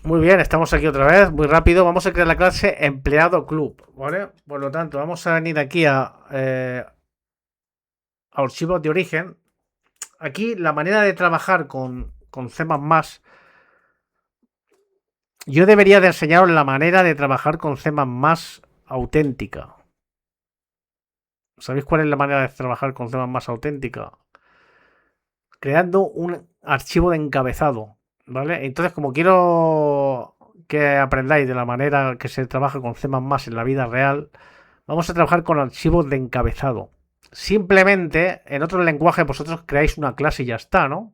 Muy bien, estamos aquí otra vez, muy rápido. Vamos a crear la clase empleado club, ¿vale? Por lo tanto, vamos a venir aquí a archivos de origen. Aquí la manera de trabajar con C++, yo debería de enseñaros la manera de trabajar con C++ auténtica. ¿Sabéis cuál es la manera de trabajar con C++ auténtica? Creando un archivo de encabezado, ¿vale? Entonces, como quiero que aprendáis de la manera que se trabaja con C++ en la vida real, vamos a trabajar con archivos de encabezado. Simplemente, en otro lenguaje vosotros creáis una clase y ya está, ¿no?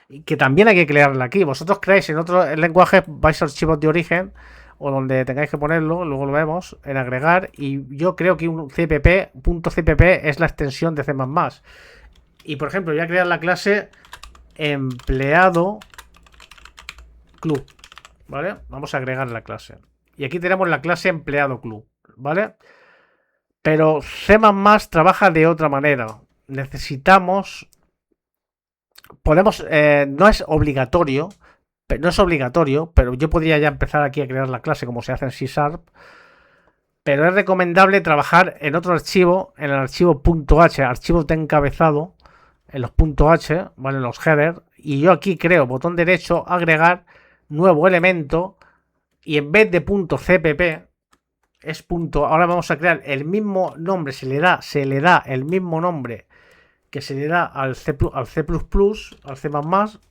Y que también hay que crearla aquí. Vosotros creáis en otro lenguaje, vais a archivos de origen o donde tengáis que ponerlo, luego lo vemos, en agregar, y yo creo que un cpp.cpp es la extensión de C++. Y por ejemplo, voy a crear la clase empleado club, ¿vale? Vamos a agregar la clase. Y aquí tenemos la clase empleado club, ¿vale? Pero C++ trabaja de otra manera. Necesitamos, podemos, no es obligatorio, no es obligatorio, pero yo podría ya empezar aquí a crear la clase como se hace en C#, pero es recomendable trabajar en otro archivo, en el archivo .h, archivo de encabezado, en los .h, ¿vale? En los headers, y yo aquí creo botón derecho, agregar, nuevo elemento, y en vez de .cpp, es punto. Ahora vamos a crear el mismo nombre, se le da el mismo nombre que se le da al C++, al C++, al C++,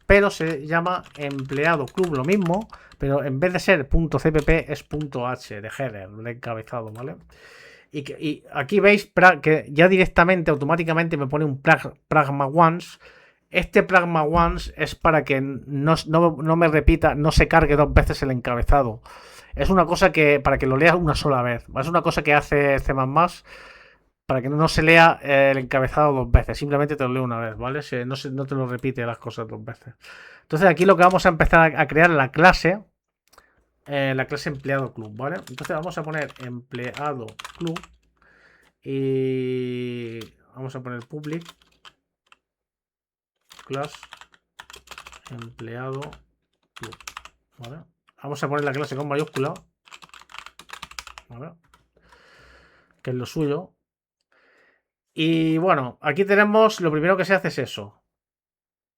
pero se llama empleado club, lo mismo, pero en vez de ser .cpp es .h de header, de encabezado, ¿vale? Y aquí veis que ya directamente, automáticamente me pone un pragma once. Este pragma once es para que no me repita, no se cargue dos veces el encabezado. Es una cosa que, para que lo leas una sola vez. Es una cosa que hace C++ para que no se lea el encabezado dos veces. Simplemente te lo leo una vez, ¿vale? No te lo repite las cosas dos veces. Entonces aquí lo que vamos a empezar a crear la clase empleado club, ¿vale? Entonces vamos a poner empleado club y vamos a poner public class empleado club, ¿vale? Vamos a poner la clase con mayúscula, ¿vale? Que es lo suyo. Y bueno, aquí tenemos, lo primero que se hace es eso.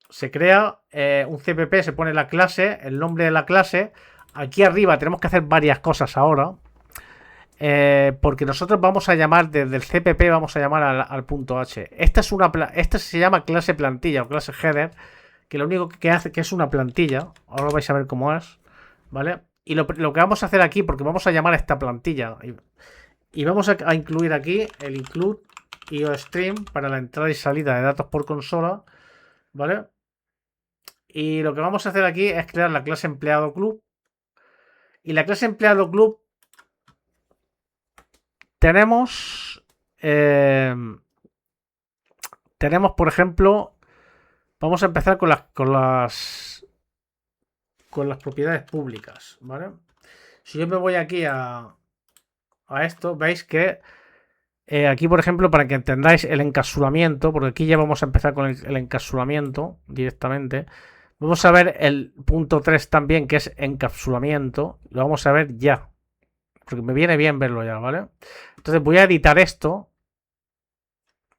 Se crea un CPP, se pone la clase, el nombre de la clase. Aquí arriba tenemos que hacer varias cosas ahora. Porque nosotros vamos a llamar desde el CPP, vamos a llamar al punto H. Esta se llama clase plantilla o clase header, que lo único que hace que es una plantilla. Ahora vais a ver cómo es, ¿vale? Y lo que vamos a hacer aquí, porque vamos a llamar a esta plantilla, y vamos a incluir aquí el include IOStream para la entrada y salida de datos por consola, ¿vale? Y lo que vamos a hacer aquí es crear la clase empleado club. Y la clase empleado club tenemos, tenemos por ejemplo, vamos a empezar con las propiedades públicas, ¿vale? Si yo me voy aquí a esto, veis que aquí, por ejemplo, para que entendáis el encapsulamiento, porque aquí ya vamos a empezar con el encapsulamiento directamente. Vamos a ver el punto 3 también, que es encapsulamiento. Lo vamos a ver ya, porque me viene bien verlo ya, ¿vale? Entonces voy a editar esto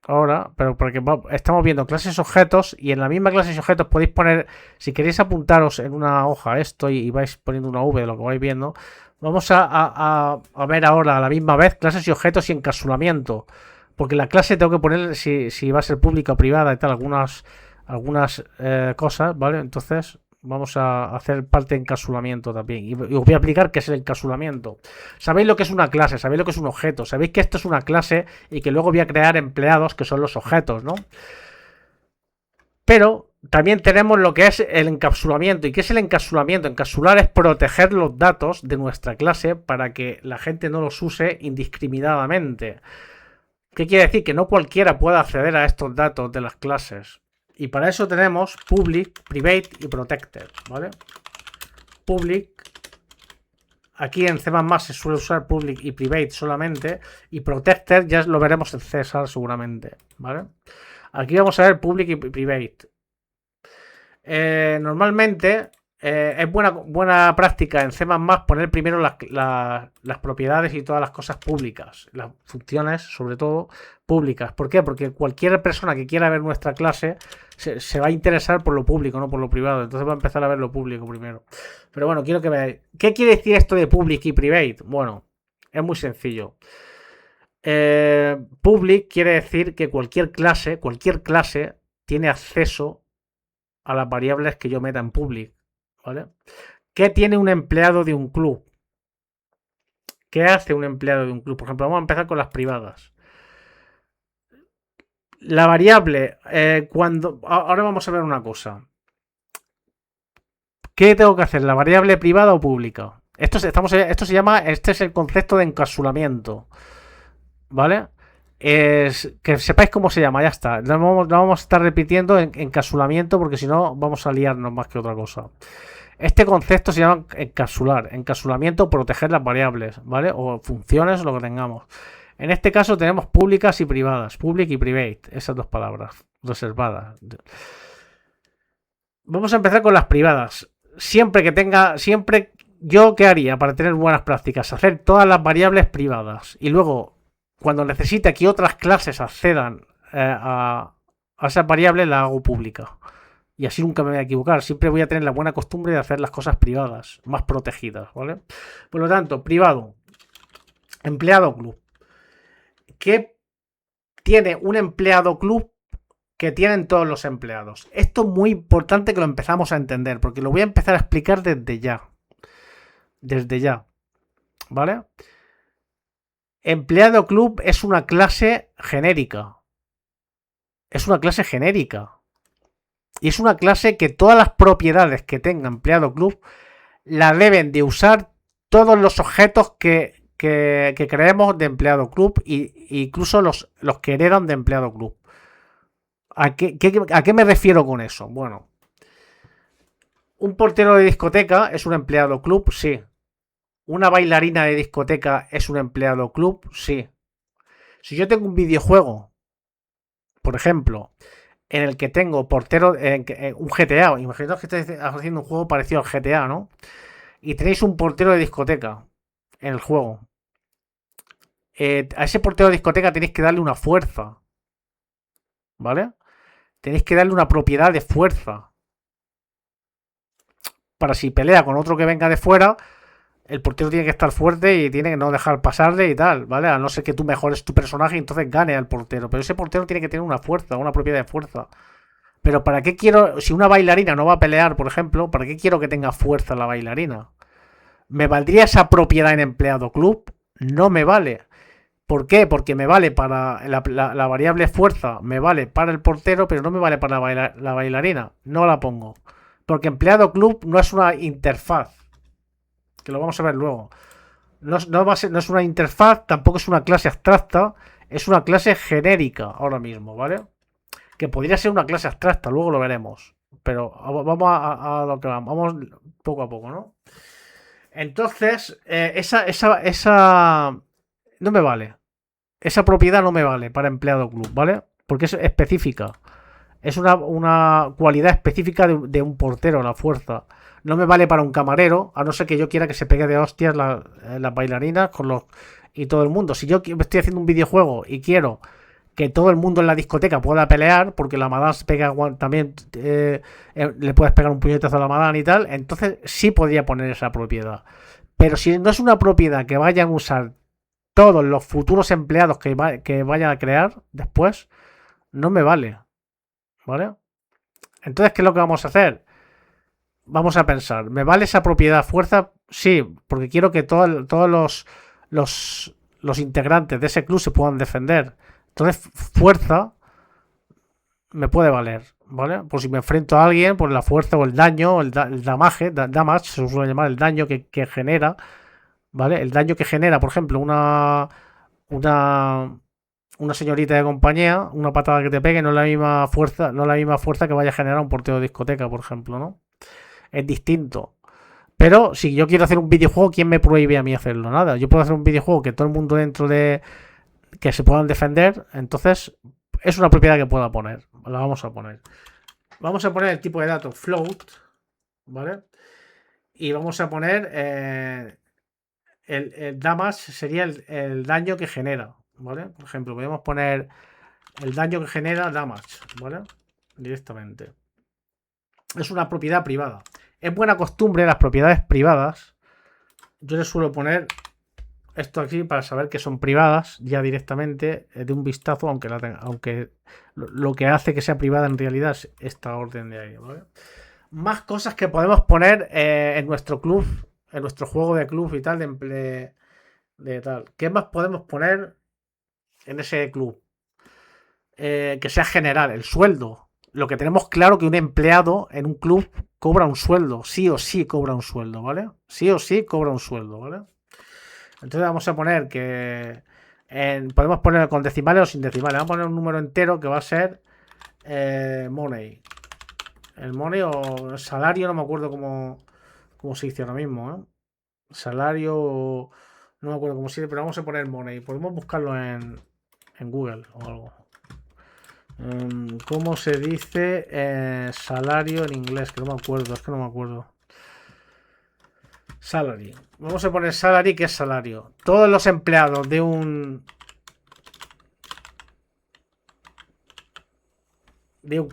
ahora, pero porque estamos viendo clases objetos y en la misma clase objetos podéis poner, si queréis apuntaros en una hoja esto y vais poniendo una V de lo que vais viendo, vamos a ver ahora a la misma vez clases y objetos y encapsulamiento, porque la clase tengo que poner si va a ser pública o privada y tal, algunas cosas, ¿vale? Entonces vamos a hacer parte de encapsulamiento también y os voy a explicar qué es el encapsulamiento. Sabéis lo que es una clase, sabéis lo que es un objeto, sabéis que esto es una clase y que luego voy a crear empleados que son los objetos, ¿no? Pero también tenemos lo que es el encapsulamiento. ¿Y qué es el encapsulamiento? Encapsular es proteger los datos de nuestra clase para que la gente no los use indiscriminadamente. ¿Qué quiere decir? Que no cualquiera pueda acceder a estos datos de las clases. Y para eso tenemos public, private y protected, ¿vale? Public, aquí en C++ se suele usar public y private solamente, y protected ya lo veremos en César seguramente, ¿vale? Aquí vamos a ver public y private. Normalmente Es buena práctica en C++ poner primero las propiedades y todas las cosas públicas, las funciones sobre todo públicas. ¿Por qué? Porque cualquier persona que quiera ver nuestra clase se va a interesar por lo público, no por lo privado. Entonces va a empezar a ver lo público primero. Pero bueno, quiero que veáis. ¿Qué quiere decir esto de public y private? Bueno, es muy sencillo. Public quiere decir que cualquier clase tiene acceso a las variables que yo meta en public. ¿Vale? ¿Qué tiene un empleado de un club? ¿Qué hace un empleado de un club? Por ejemplo, vamos a empezar con las privadas. La variable, ahora vamos a ver una cosa. ¿Qué tengo que hacer? ¿La variable privada o pública? Esto se llama, este es el concepto de encapsulamiento. ¿Vale? Que sepáis cómo se llama, ya está. No vamos a estar repitiendo encapsulamiento porque si no vamos a liarnos más que otra cosa. Este concepto se llama encapsulamiento, proteger las variables, ¿vale? O funciones, lo que tengamos. En este caso tenemos públicas y privadas, public y private, esas dos palabras reservadas. Vamos a empezar con las privadas. Siempre yo, ¿qué haría para tener buenas prácticas? Hacer todas las variables privadas y luego, cuando necesite que otras clases accedan a esas variables, las hago pública. Y así nunca me voy a equivocar. Siempre voy a tener la buena costumbre de hacer las cosas privadas, más protegidas, ¿vale? Por lo tanto, privado, empleado club. ¿Qué tiene un empleado club que tienen todos los empleados? Esto es muy importante que lo empezamos a entender, porque lo voy a empezar a explicar desde ya. Desde ya, ¿vale? Empleado club es una clase genérica. Es una clase genérica. Y es una clase que todas las propiedades que tenga empleado club la deben de usar todos los objetos que creemos de empleado club e incluso los que heredan de empleado club. ¿A qué me refiero con eso? Bueno, un portero de discoteca es un empleado club, sí. Una bailarina de discoteca es un empleado club, sí. Si yo tengo un videojuego, por ejemplo, en el que tengo portero, un GTA, imaginaos que estáis haciendo un juego parecido al GTA, ¿no? Y tenéis un portero de discoteca en el juego. A ese portero de discoteca tenéis que darle una fuerza, ¿vale? Tenéis que darle una propiedad de fuerza. Para si pelea con otro que venga de fuera, el portero tiene que estar fuerte y tiene que no dejar pasarle y tal, ¿vale? A no ser que tú mejores tu personaje y entonces gane al portero. Pero ese portero tiene que tener una fuerza, una propiedad de fuerza. Pero ¿para qué quiero, si una bailarina no va a pelear, por ejemplo, ¿para qué quiero que tenga fuerza la bailarina? ¿Me valdría esa propiedad en empleado club? No me vale. ¿Por qué? Porque me vale para la variable fuerza, me vale para el portero, pero no me vale para la bailarina. No la pongo. Porque empleado club no es una interfaz. Que lo vamos a ver luego. No es una interfaz, tampoco es una clase abstracta. Es una clase genérica ahora mismo, ¿vale? Que podría ser una clase abstracta, luego lo veremos. Pero vamos a lo que vamos. Vamos poco a poco, ¿no? Entonces, esa no me vale. Esa propiedad no me vale para empleado club, ¿vale? Porque es específica. Es una cualidad específica de un portero, la fuerza. No me vale para un camarero, a no ser que yo quiera que se pegue de hostias las bailarinas con los y todo el mundo. Si yo estoy haciendo un videojuego y quiero que todo el mundo en la discoteca pueda pelear, porque la madame pega también le puedes pegar un puñetazo a la madame y tal, entonces sí podría poner esa propiedad. Pero si no es una propiedad que vayan a usar todos los futuros empleados que vayan a crear después, no me vale. ¿Vale? Entonces, ¿qué es lo que vamos a hacer? Vamos a pensar, ¿me vale esa propiedad fuerza? Sí, porque quiero que todos los integrantes de ese club se puedan defender. Entonces, fuerza me puede valer, ¿vale? Por si me enfrento a alguien, por la fuerza o el daño, el damage, se suele llamar el daño que genera, ¿vale? El daño que genera, por ejemplo, una señorita de compañía, una patada que te pegue, no es la misma fuerza que vaya a generar un portero de discoteca, por ejemplo, ¿no? Es distinto. Pero si yo quiero hacer un videojuego, ¿quién me prohíbe a mí hacerlo? Nada. Yo puedo hacer un videojuego que todo el mundo dentro de que se puedan defender, entonces es una propiedad que pueda poner. La vamos a poner. Vamos a poner el tipo de datos float, ¿vale? y vamos a poner el damage sería el daño que genera, ¿vale? Por ejemplo, podemos poner el daño que genera damage, ¿vale? Directamente. Es una propiedad privada. Es buena costumbre las propiedades privadas. Yo les suelo poner esto aquí para saber que son privadas ya directamente de un vistazo, aunque lo que hace que sea privada en realidad es esta orden de ahí, ¿vale? Más cosas que podemos poner en nuestro club, en nuestro juego de club y tal, de tal. ¿Qué más podemos poner en ese club? Que sea general, el sueldo. Lo que tenemos claro que un empleado en un club cobra un sueldo, sí o sí cobra un sueldo, ¿vale? Sí o sí cobra un sueldo, ¿vale? Entonces vamos a poner que podemos poner con decimales o sin decimales. Vamos a poner un número entero que va a ser money. El money o el salario, no me acuerdo cómo se dice ahora mismo, ¿eh? Salario, no me acuerdo cómo se dice, pero vamos a poner money. Podemos buscarlo en Google o algo. ¿Cómo se dice salario en inglés? Que no me acuerdo, es que no me acuerdo. Salary. Vamos a poner salary, que es salario. Todos los empleados de un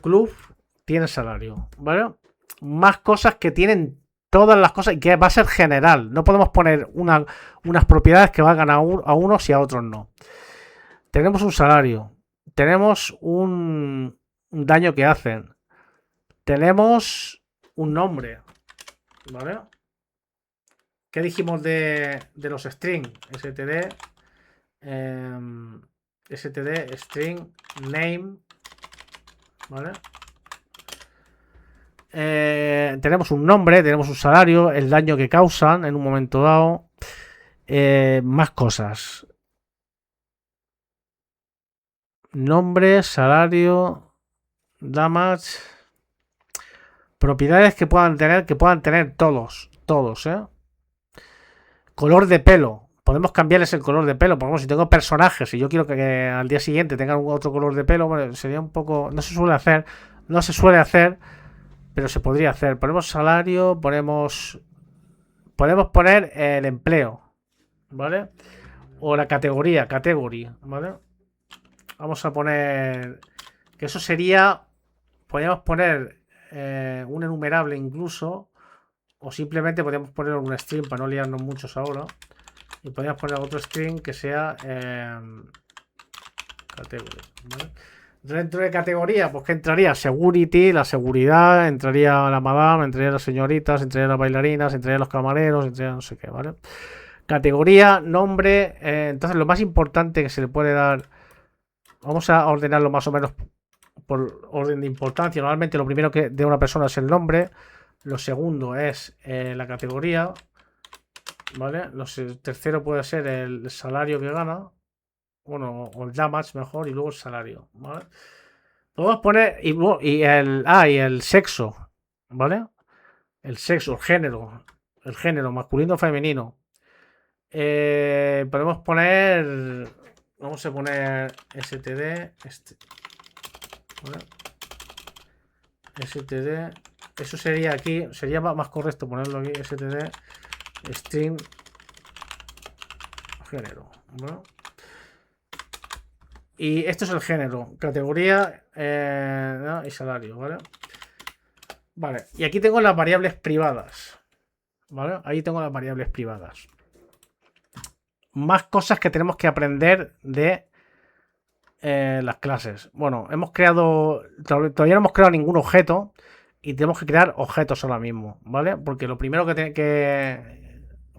club tienen salario, ¿vale? Más cosas que tienen todas las cosas y que va a ser general. No podemos poner unas propiedades que valgan a unos y a otros no. Tenemos un salario. Tenemos un daño que hacen. Tenemos un nombre, ¿vale? ¿Qué dijimos de los string? std string name, ¿vale? Tenemos un nombre, tenemos un salario, el daño que causan en un momento dado, más cosas. Nombre, salario, damage, propiedades que puedan tener todos, ¿eh? Color de pelo. Podemos cambiarles el color de pelo. Por ejemplo, si tengo personajes y yo quiero que al día siguiente tengan otro color de pelo, bueno, sería un poco. No se suele hacer, pero se podría hacer. Ponemos salario, podemos poner el empleo, ¿vale? O la categoría, category, ¿vale? Vamos a poner que eso sería. Podríamos poner un enumerable incluso, o simplemente podríamos poner un string para no liarnos muchos ahora. Y podríamos poner otro string que sea category, ¿vale? Dentro de categoría, pues que entraría security, la seguridad, entraría la madame, entraría las señoritas, entraría las bailarinas, entraría los camareros, entraría no sé qué, ¿vale? Categoría, nombre, entonces lo más importante que se le puede dar, vamos a ordenarlo más o menos por orden de importancia. Normalmente lo primero que de una persona es el nombre, lo segundo es la categoría, ¿vale? El tercero puede ser el salario que gana, bueno, o el damage mejor, y luego el salario, ¿vale? Podemos poner y el sexo, ¿vale? El sexo, el género masculino o femenino. Podemos poner, vamos a poner std, ¿vale? std, eso sería aquí, sería más correcto ponerlo aquí, std string género, ¿vale? Y esto es el género, categoría y salario, ¿vale? Vale, y aquí tengo las variables privadas, ¿vale? Ahí tengo las variables privadas. Más cosas que tenemos que aprender de las clases. Bueno, todavía no hemos creado ningún objeto y tenemos que crear objetos ahora mismo, ¿vale? Porque lo primero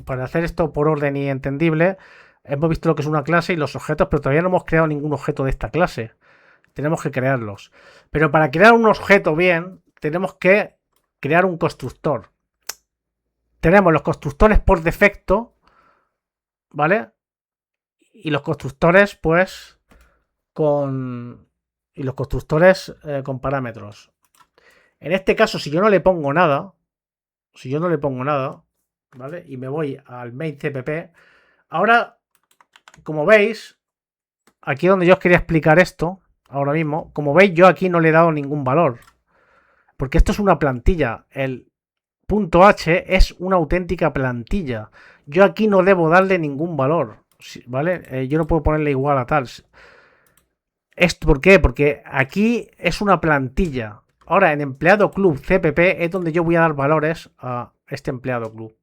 para hacer esto por orden y entendible, hemos visto lo que es una clase y los objetos, pero todavía no hemos creado ningún objeto de esta clase. Tenemos que crearlos. Pero para crear un objeto bien, tenemos que crear un constructor. Tenemos los constructores por defecto, ¿vale? Y los constructores, pues, con parámetros. En este caso, si yo no le pongo nada, ¿vale? Y me voy al main cpp, ahora, como veis, aquí donde yo os quería explicar esto, ahora mismo, como veis, yo aquí no le he dado ningún valor. Porque esto es una plantilla. .h es una auténtica plantilla. Yo aquí no debo darle ningún valor, ¿vale? Yo no puedo ponerle igual a tal. ¿Esto por qué? Porque aquí es una plantilla. Ahora, en empleado club CPP es donde yo voy a dar valores a este empleado club.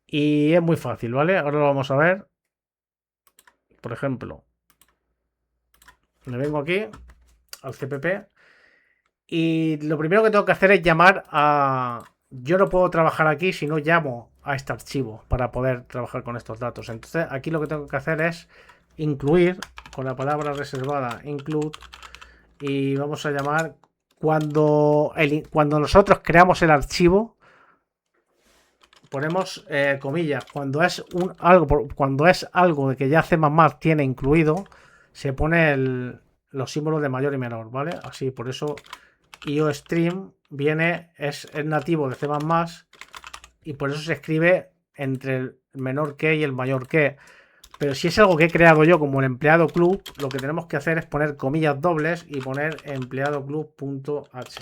Y es muy fácil, ¿vale? Ahora lo vamos a ver. Por ejemplo, me vengo aquí al CPP y lo primero que tengo que hacer es llamar a... Yo no puedo trabajar aquí si no llamo a este archivo para poder trabajar con estos datos. Entonces aquí lo que tengo que hacer es incluir con la palabra reservada include y vamos a llamar cuando nosotros creamos el archivo ponemos comillas cuando es algo de que ya C++ tiene incluido se pone los símbolos de mayor y menor, ¿vale? Así, por eso IOStream es nativo de C++ y por eso se escribe entre el menor que y el mayor que. Pero si es algo que he creado yo como el empleado club, lo que tenemos que hacer es poner comillas dobles y poner empleado club.h.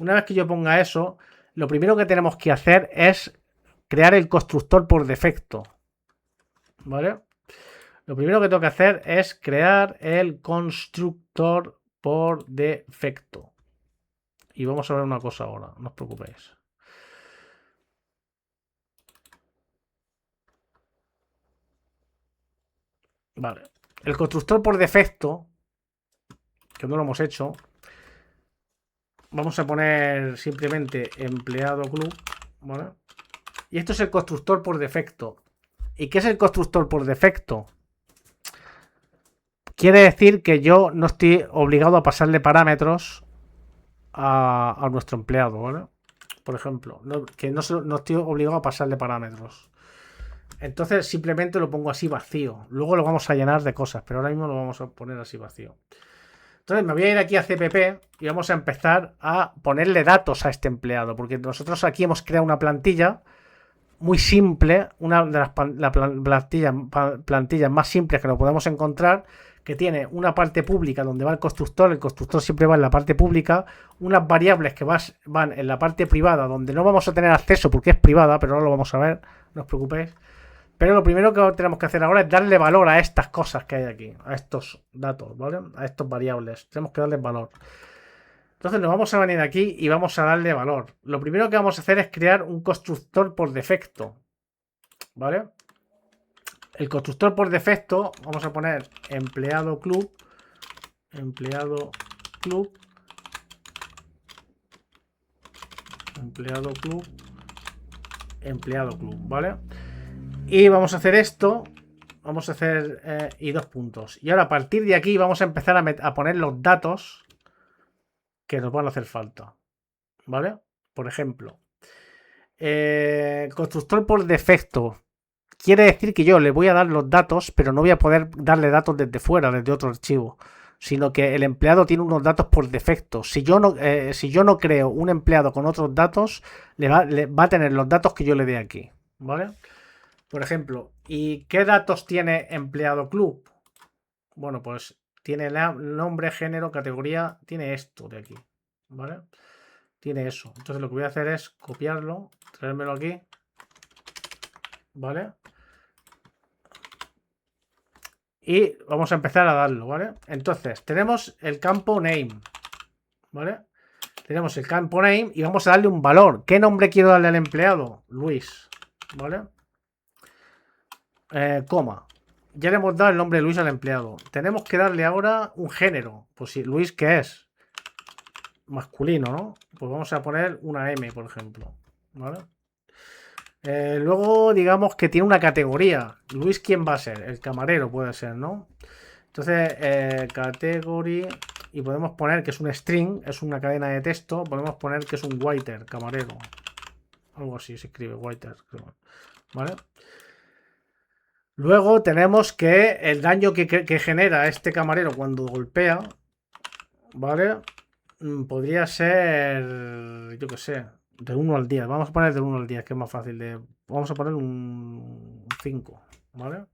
Una vez que yo ponga eso, lo primero que tenemos que hacer es crear el constructor por defecto. ¿Vale? Lo primero que tengo que hacer es crear el constructor por defecto. Y vamos a ver una cosa ahora, no os preocupéis. Vale. El constructor por defecto, que no lo hemos hecho, vamos a poner simplemente empleado club, ¿vale? Y esto es el constructor por defecto. ¿Y qué es el constructor por defecto? Quiere decir que yo no estoy obligado a pasarle parámetros a nuestro empleado, ¿vale? Por ejemplo, que no estoy obligado a pasarle parámetros. Entonces simplemente lo pongo así vacío. Luego lo vamos a llenar de cosas, pero ahora mismo lo vamos a poner así vacío. Entonces me voy a ir aquí a CPP y vamos a empezar a ponerle datos a este empleado, porque nosotros aquí hemos creado una plantilla muy simple, una de las plantillas más simples que nos podemos encontrar, que tiene una parte pública donde va el constructor siempre va en la parte pública, unas variables que van en la parte privada donde no vamos a tener acceso porque es privada, pero ahora lo vamos a ver, no os preocupéis. Pero lo primero que tenemos que hacer ahora es darle valor a estas cosas que hay aquí, a estos datos, ¿vale? A estos variables. Tenemos que darle valor. Entonces nos vamos a venir aquí y vamos a darle valor. Lo primero que vamos a hacer es crear un constructor por defecto, ¿vale? El constructor por defecto, vamos a poner empleado club, empleado club, empleado club, empleado club, ¿vale? Y vamos a hacer esto, vamos a hacer y 2 puntos. Y ahora a partir de aquí vamos a empezar a poner los datos que nos van a hacer falta, ¿vale? Por ejemplo, constructor por defecto. Quiere decir que yo le voy a dar los datos, pero no voy a poder darle datos desde fuera, desde otro archivo, sino que el empleado tiene unos datos por defecto. Si yo no creo un empleado con otros datos, le va a tener los datos que yo le dé aquí, ¿vale? Por ejemplo, ¿y qué datos tiene empleado club? Bueno, pues tiene nombre, género, categoría, tiene esto de aquí, ¿vale? Tiene eso. Entonces lo que voy a hacer es copiarlo, traérmelo aquí, ¿vale? Y vamos a empezar a darlo, ¿vale? Entonces, tenemos el campo name, ¿vale? Tenemos el campo name y vamos a darle un valor. ¿Qué nombre quiero darle al empleado? Luis, ¿vale? Coma. Ya le hemos dado el nombre de Luis al empleado. Tenemos que darle ahora un género. Pues si Luis, ¿qué es? Masculino, ¿no? Pues vamos a poner una M, por ejemplo, ¿vale? Luego, digamos que tiene una categoría. Luis, ¿quién va a ser? El camarero puede ser, ¿no? Entonces, category. Y podemos poner que es un string, es una cadena de texto. Podemos poner que es un waiter, camarero. Algo así se escribe, waiter, ¿vale? Luego tenemos que el daño que genera este camarero cuando golpea, ¿vale? Podría ser, yo qué sé, de 1 al 10. Vamos a poner de 1 al 10, que es más fácil de... Vamos a poner un 5, ¿vale?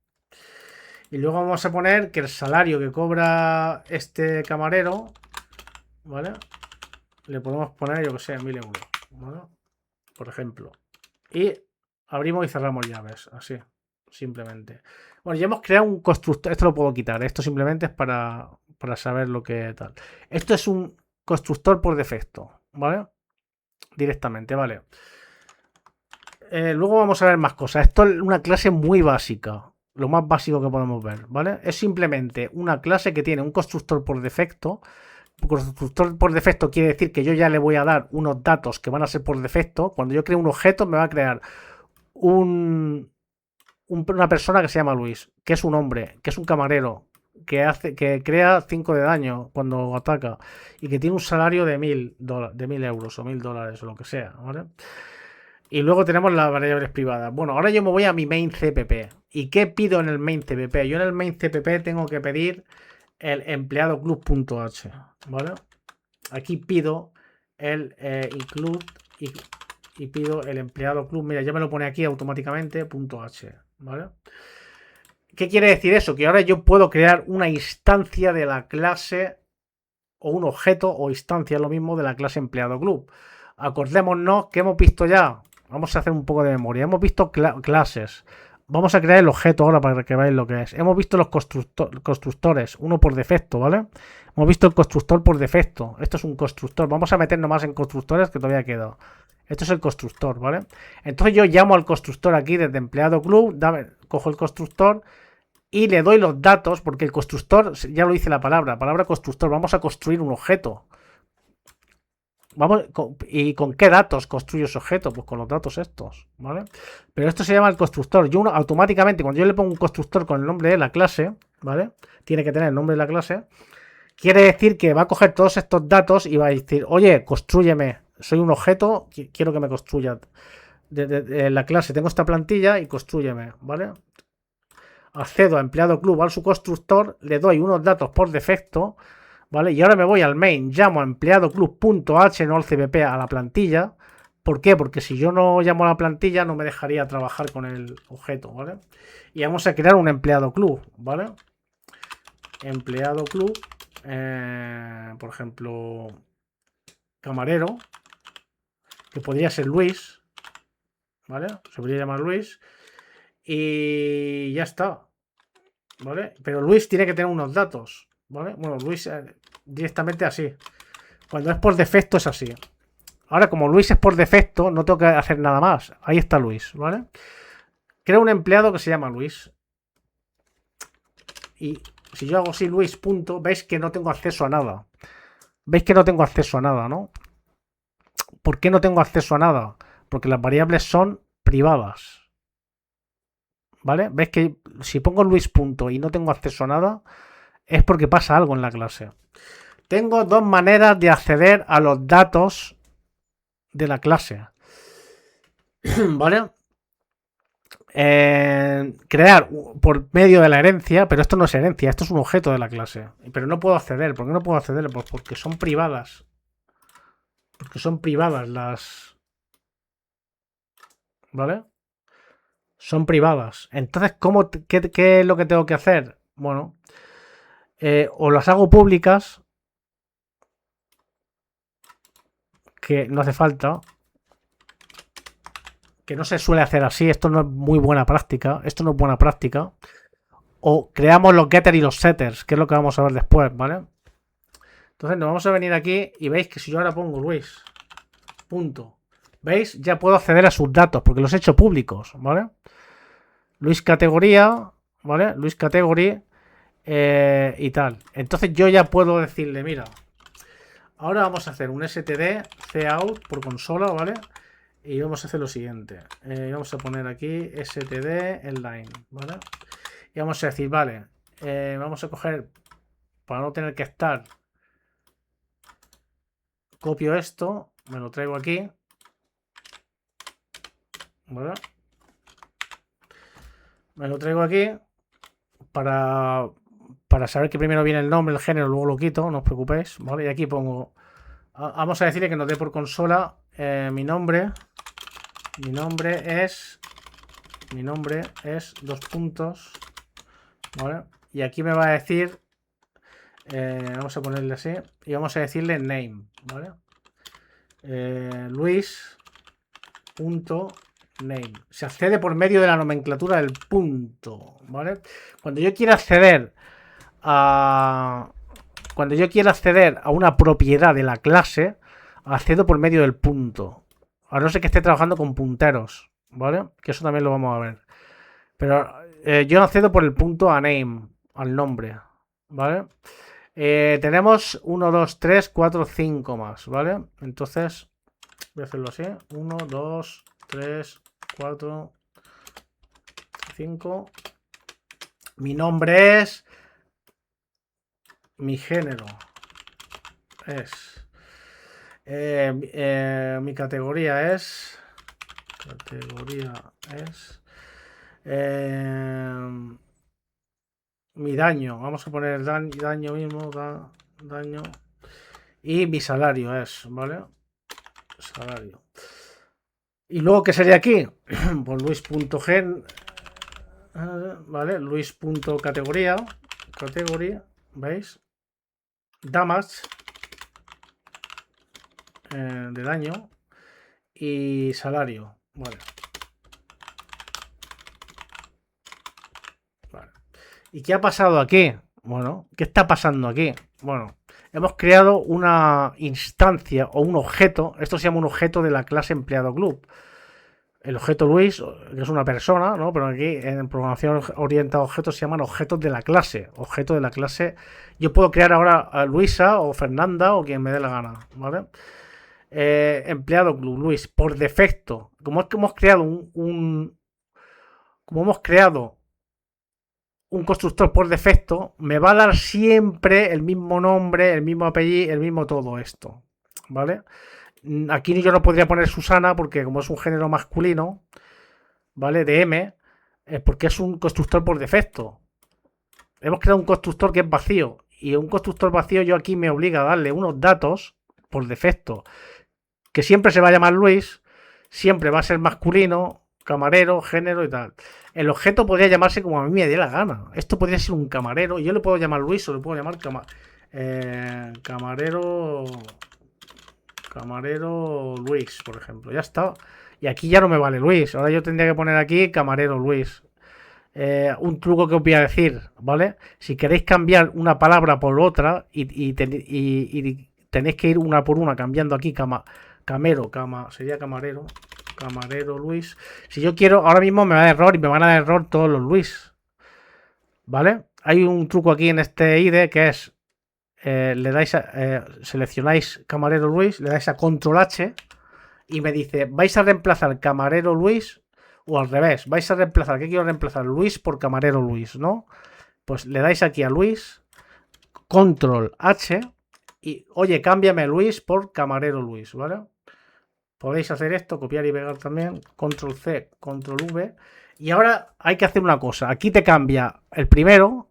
Y luego vamos a poner que el salario que cobra este camarero, ¿vale? Le podemos poner, yo que sé, 1000 euros, ¿vale? por ejemplo. Y abrimos y cerramos llaves, así, simplemente. Bueno, ya hemos creado un constructor. Esto lo puedo quitar. Esto simplemente es para saber lo que tal. Esto es un constructor por defecto, ¿vale? Directamente, ¿vale? Luego vamos a ver más cosas. Esto es una clase muy básica. Lo más básico que podemos ver, ¿vale? Es simplemente una clase que tiene un constructor por defecto. Un constructor por defecto quiere decir que yo ya le voy a dar unos datos que van a ser por defecto. Cuando yo creo un objeto, me va a crear una persona que se llama Luis, que es un hombre, que es un camarero, que crea 5 de daño cuando ataca y que tiene un salario de 1000 euros o 1000 dólares o lo que sea, ¿vale? Y luego tenemos las variables privadas. Bueno, ahora yo me voy a mi main CPP. ¿Y qué pido en el main CPP? Yo en el main CPP tengo que pedir el empleado club.h, ¿vale? Aquí pido el include y pido el empleado club. Mira, ya me lo pone aquí automáticamente .h, ¿vale? ¿Qué quiere decir eso? Que ahora yo puedo crear una instancia de la clase o un objeto o instancia, lo mismo, de la clase empleado club. Acordémonos que hemos visto ya. Vamos a hacer un poco de memoria. Hemos visto clases. Vamos a crear el objeto ahora para que veáis lo que es. Hemos visto los constructores, uno por defecto, ¿vale? Hemos visto el constructor por defecto. Esto es un constructor. Vamos a meternos más en constructores que todavía queda. Esto es el constructor, ¿vale? Entonces yo llamo al constructor aquí desde empleado club, cojo el constructor y le doy los datos, porque el constructor, ya lo dice la palabra constructor, vamos a construir un objeto. ¿Y con qué datos construyo ese objeto? Pues con los datos estos, ¿vale? Pero esto se llama el constructor. Yo automáticamente, cuando yo le pongo un constructor con el nombre de la clase, ¿vale? Tiene que tener el nombre de la clase. Quiere decir que va a coger todos estos datos y va a decir, oye, constrúyeme. Soy un objeto, quiero que me construya. De la clase tengo esta plantilla y constrúyeme, ¿vale? Accedo a empleado club al su constructor, le doy unos datos por defecto, ¿vale? Y ahora me voy al main, llamo a empleado club.h, no al CPP, a la plantilla. ¿Por qué? Porque si yo no llamo a la plantilla no me dejaría trabajar con el objeto, ¿vale? Y vamos a crear un empleado club, ¿vale? Empleado club, por ejemplo, camarero, que podría ser Luis, ¿vale? Se podría llamar Luis. Y ya está, ¿vale? Pero Luis tiene que tener unos datos, ¿vale? Bueno, Luis directamente así. Cuando es por defecto es así. Ahora, como Luis es por defecto, no tengo que hacer nada más. Ahí está Luis, ¿vale? Creo un empleado que se llama Luis. Y si yo hago así Luis punto, veis que no tengo acceso a nada. Veis que no tengo acceso a nada, ¿no? ¿Por qué no tengo acceso a nada? Porque las variables son privadas. ¿Vale? ¿Veis que si pongo Luis punto y no tengo acceso a nada, es porque pasa algo en la clase? Tengo dos maneras de acceder a los datos de la clase. ¿Vale? Crear por medio de la herencia, pero esto no es herencia, esto es un objeto de la clase. Pero no puedo acceder. ¿Por qué no puedo acceder? Pues porque son privadas. Porque son privadas las... ¿Vale? Son privadas. Entonces, qué es lo que tengo que hacer? Bueno, o las hago públicas, que no hace falta, que no se suele hacer así, esto no es muy buena práctica, esto no es buena práctica, o creamos los getters y los setters, que es lo que vamos a ver después, ¿vale? Entonces nos vamos a venir aquí y veis que si yo ahora pongo Luis, punto, ¿veis? Ya puedo acceder a sus datos, porque los he hecho públicos, ¿vale? Luis categoría, ¿vale? Luis category y tal. Entonces yo ya puedo decirle, mira, ahora vamos a hacer un std cout por consola, ¿vale? Y vamos a hacer lo siguiente. Vamos a poner aquí std en line, ¿vale? Y vamos a decir, vale, vamos a coger, para no tener que estar, copio esto, me lo traigo aquí, ¿vale? Me lo traigo aquí para saber que primero viene el nombre, el género, luego lo quito, no os preocupéis, ¿vale? Y aquí pongo, vamos a decirle que nos dé por consola mi nombre es dos puntos, ¿vale? Y aquí me va a decir, vamos a ponerle así, y vamos a decirle name, ¿vale? Luis punto name. Se accede por medio de la nomenclatura del punto, ¿vale? Cuando yo quiera acceder a una propiedad de la clase, accedo por medio del punto. A no ser que esté trabajando con punteros, ¿vale? Que eso también lo vamos a ver. Pero yo accedo por el punto a name, al nombre, ¿vale? Tenemos 1, 2, 3, 4, 5 más, ¿vale? Entonces, voy a hacerlo así. 1, 2, 3, 4, 5. Mi nombre es... Mi género es... mi categoría es... mi daño. Vamos a poner daño mismo. Daño. Y mi salario es, ¿vale? Salario. Y luego, ¿qué sería aquí? Pues Luis.gen, ¿vale? Luis.categoría, ¿veis? Damage, de daño, y salario, vale. ¿Y qué ha pasado aquí? Bueno, ¿qué está pasando aquí? Bueno, hemos creado una instancia o un objeto. Esto se llama un objeto de la clase empleado club. El objeto Luis, que es una persona, ¿no? Pero aquí en programación orientada a objetos se llaman objetos de la clase. Objeto de la clase. Yo puedo crear ahora a Luisa o Fernanda o quien me dé la gana, ¿vale? Empleado club Luis, por defecto. Como es que hemos creado como hemos creado un constructor por defecto, me va a dar siempre el mismo nombre, el mismo apellido, el mismo todo esto, ¿vale? Aquí yo no podría poner Susana porque como es un género masculino, ¿vale? De M, porque es un constructor por defecto. Hemos creado un constructor que es vacío. Y un constructor vacío yo aquí me obliga a darle unos datos por defecto. Que siempre se va a llamar Luis, siempre va a ser masculino, camarero, género y tal. El objeto podría llamarse como a mí me dé la gana. Esto podría ser un camarero. Yo le puedo llamar Luis o le puedo llamar camarero Luis, por ejemplo. Ya está. Y aquí ya no me vale Luis. Ahora yo tendría que poner aquí camarero Luis. Un truco que os voy a decir, ¿vale? Si queréis cambiar una palabra por otra y tenéis que ir una por una cambiando aquí sería camarero Luis. Si yo quiero, ahora mismo me va a dar error y me van a dar error todos los Luis, ¿vale? Hay un truco aquí en este IDE que es le dais seleccionáis camarero Luis, le dais a control H y me dice, vais a reemplazar camarero Luis o al revés, vais a reemplazar, ¿qué quiero reemplazar? Luis por camarero Luis, ¿no? Pues le dais aquí a Luis, control H y, oye, cámbiame Luis por camarero Luis, ¿vale? Podéis hacer esto, copiar y pegar también, control C, control V. Y ahora hay que hacer una cosa, aquí te cambia el primero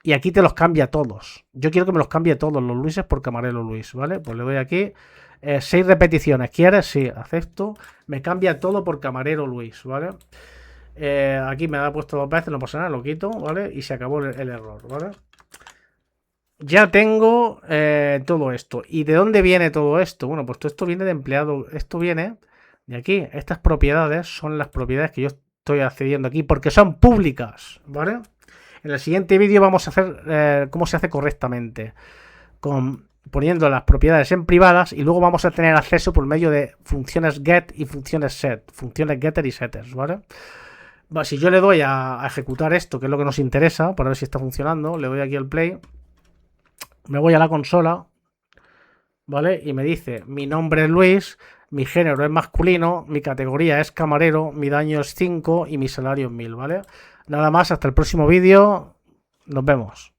y aquí te los cambia todos. Yo quiero que me los cambie todos los Luises por camarero Luis, ¿vale? Pues le doy aquí 6 repeticiones. ¿Quieres? Sí, acepto. Me cambia todo por camarero Luis, ¿vale? Aquí me ha puesto 2 veces, no pasa nada, lo quito, ¿vale? Y se acabó el error, ¿vale? Ya tengo todo esto. ¿Y de dónde viene todo esto? Bueno, pues todo esto viene de empleado. Esto viene de aquí. Estas propiedades son las propiedades que yo estoy accediendo aquí porque son públicas, ¿vale? En el siguiente vídeo vamos a hacer cómo se hace correctamente, poniendo las propiedades en privadas y luego vamos a tener acceso por medio de funciones get y funciones set, funciones getter y setters, ¿vale? Si yo le doy a ejecutar esto, que es lo que nos interesa, para ver si está funcionando, le doy aquí al play, me voy a la consola, ¿vale? Y me dice, mi nombre es Luis, mi género es masculino, mi categoría es camarero, mi daño es 5 y mi salario es 1000, ¿vale? Nada más, hasta el próximo vídeo. Nos vemos.